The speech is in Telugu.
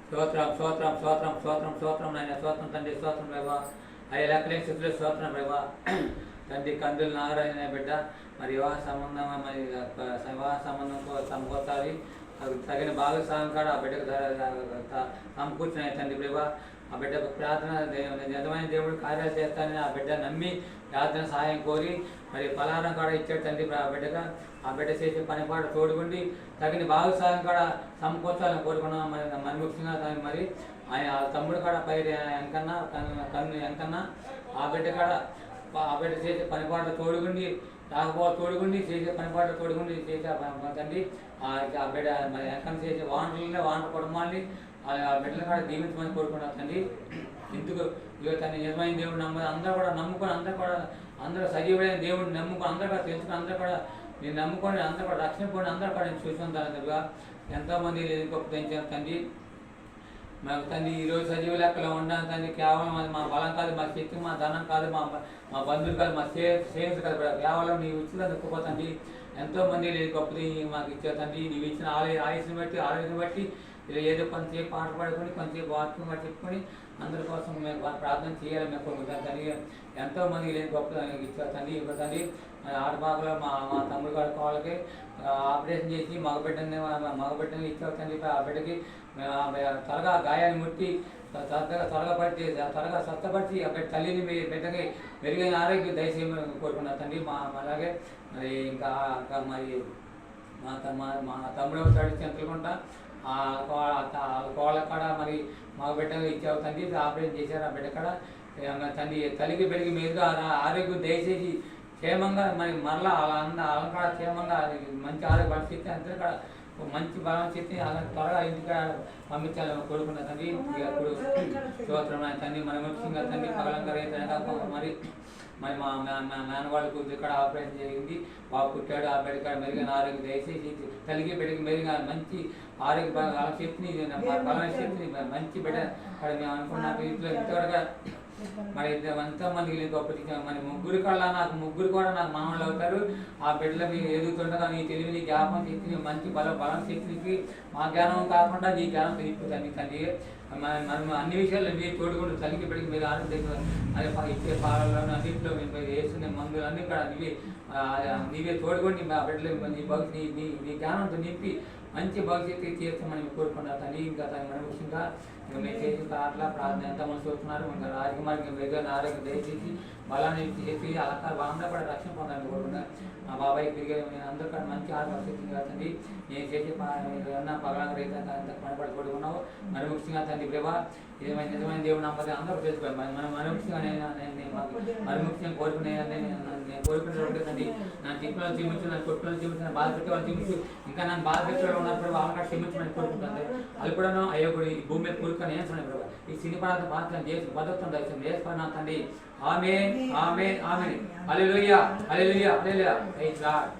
స్తోత్రం స్తోత్రం స్తోత్రం స్తోత్రం స్తోత్రం నాయన స్తోత్రం తండ్రి స్తోత్రం ప్రభా అయ్యా లెక్కలేని స్థితిలో స్తోత్రం ప్రభా తండ్రి కందులు నారాయణ బిడ్డ మరి వివాహ సంబంధం మరి వివాహ సంబంధం సమకూర్చాలి తగిన భాగస్వామి కాడ ఆ బిడ్డకు సమకూర్చున్నాయి తండ్రి ప్రభా ఆ బిడ్డకు ప్రార్థన నిజమైన దేవుడు కార్యాలు చేస్తానని ఆ బిడ్డ నమ్మి ప్రార్థన సహాయం కోరి మరి పలారం కాడ ఇచ్చాడు తండ్రి ఆ బిడ్డగా ఆ బిడ్డ చేసే పనిపాటు తోడుగుండి తగిన భాగస్వామి కాడ సమకూర్చాలని కోరుకున్నాం మరి ముఖ్యంగా దాన్ని మరి ఆయన తమ్ముడు కాడ పైరు ఎంకన్నా కన్ను ఎంకన్నా ఆ బిడ్డ కాడ ఆ బిడ్డ చేసే పనిపాట్లు తోడుగుండి రాకపోతే తోడుగుండి చేసే పనిపాట్లు తోడుగుండి చేసే తండ్రి ఆ బిడ్డ మరి ఎంకన్నా చేసే వాంటలనే వాంట కుటుంబాన్ని ఆ బిడ్డల కాడ దీవించమని కోరుకున్నాం తండ్రి ఎందుకు తన నిజమైన దేవుడు అందరూ కూడా నమ్ముకొని అందరూ సజీవుడైన దేవుడిని నమ్ముకొని అందరూ కూడా తెలుసుకుని అందరూ కూడా నేను నమ్ముకొని అందరూ కూడా రక్షణ పొంది అందరూ కూడా నేను చూసుకుంటాను ఎంతోమంది గొప్ప తెంచాను తండ్రి మాకు తండ్రి ఈరోజు సజీవ లెక్కలో ఉండాలి తండ్రి కేవలం అది మా బలం కాదు మా శక్తి మా ధనం కాదు మా బంధువులు కాదు మా సేవ్స్ కాదు కేవలం నీ ఉచిత తక్కువతండి ఎంతోమంది గొప్పది మాకు ఇచ్చే తండ్రి నీవు ఇచ్చిన ఆయుష్ని బట్టి ఆరోగ్యం బట్టి ఇలా ఏదో కొంతసేపు పాట పాడుకొని కొంతసేపు వాక్యం చెప్పుకొని అందరి కోసం మేము ప్రార్థన చేయాలి మేము కోరుకుంటాం తండ్రి ఎంతోమంది లేని గొప్ప ఇచ్చారు తండ్రి తండ్రి ఆడబాగలో మా తమ్ముడు గారి వాళ్ళకి ఆపరేషన్ చేసి మగబిడ్డని ఇచ్చావు తండ్రి ఆ బిడ్డకి త్వరగా గాయాన్ని ముట్టి త్వరగా స్వస్థపరిచి ఆ తల్లిని బిడ్డకి మెరుగైన ఆరోగ్యం దయచేయమని కోరుకున్నాను తండ్రి అలాగే మరి ఇంకా మరి మా తమ్ముడు చడి చెంతలుకుంటా కోళ్ళ కాడ మరి మా బిడ్డగా ఇచ్చావు తండ్రి ఆపరేషన్ చేశారు ఆ బిడ్డ కాడ తండ్రి తల్లికి బిడ్డకి మీదుగా ఆరోగ్యం దయచేసి క్షేమంగా మరి మరలా అలంకాడ క్షేమంగా మంచి ఆరోగ్య పరిస్థితి అంతే కాడ మంచి బలం చెప్పి అలా త్వరగా ఇంటికి పంపించాలని కోరుకున్న తండ్రి ఇప్పుడు స్తోత్రం తండ్రి మన ముఖ్యంగా తండ్రి పగలంకర మరి మరి మా మేనవాళ్ళకు ఇక్కడ ఆపరేషన్ జరిగింది బాబు పుట్టాడు ఆ బిడ్డ మెరుగైన ఆరోగ్యం దయచేసి తల్లికి బిడ్డకి మెరుగైన మంచి ఆరోగ్య బలం శక్తిని బలమైన శక్తిని మంచి బిడ్డ అక్కడ మేము అనుకున్న ఇంట్లో ఇంతవరకు మరి ఎంతోమందికి గొప్ప మరి ముగ్గురు కూడా నాకు మామూలు అవుతారు ఆ బిడ్డలు మీరు ఎదుగుతుండగా నీ తెలివిని జ్ఞాపకం శక్తిని మంచి బలం శక్తికి మా జ్ఞానం కాకుండా నీ జ్ఞానం తెలియదు తండ్రి మనం అన్ని విషయాల్లో మీరు తోడుకుంటూ తల్లికి బిడ్డకి మీరు ఆరోగ్యం అదే ఇచ్చే పాలలోనూ అన్నింటిలో మేము వేస్తున్న మందులు అన్నీ కూడా నీవే తోడుకొని మా బిడ్డలు నీ జ్ఞానంతో నింపి మంచి భవిష్యత్తు తీర్చమని కోరుకున్నారు తండ్రి ఇంకా తను మన ముఖ్యంగా ఇంకా మేము చేసిన అట్లా ప్రార్థన ఎంతమంది చూస్తున్నారు ఇంకా రాజకుమారికి మెరుగైన ఆరోగ్యం దయచేసి బలాన్ని చేసి అలంకార బాగా కూడా రక్షణ పొందాలని కోరుకున్నారు మా బాబాయ్ తిరిగే నేను అందరూ కూడా మంచి ఆత్మశక్తిని తండ్రి నేను చేసే ఏమన్నా పగలంగా రైతు పనిపడి కొడుకున్నావు మరి ముఖ్యంగా తండ్రి ప్రభా ఏమైనా నిజమైన దేవుడు నమ్మది అందరూ తెలుసుకోవాలి మరి ముఖ్యంగా మరి ముఖ్యంగా కోరుకునే నేను కోరుకునే తండ్రి నన్ను తిప్పులను చూపించు నన్ను కొట్టులను చూపించు నన్ను బాధ పెట్టే వాళ్ళు చూపించు ఇంకా నన్ను బాధ పెట్టే ఉన్నప్పుడు వాళ్ళని క్షమించమని కోరుకుంటుంది అది కూడా అయ్యో కూడా ఈ భూమి మీద కోరుకొని ఏం సమయం ప్రభావ ఈ సినీ పదార్థం బాధ చేసి బతుకుతాం దయచేసి వేసుకున్నా తండ్రి ఆమేన్ ఆమేన్ ఆమేన్ హల్లెలూయా హల్లెలూయా హల్లెలూయా ప్రైజ్ లార్డ్.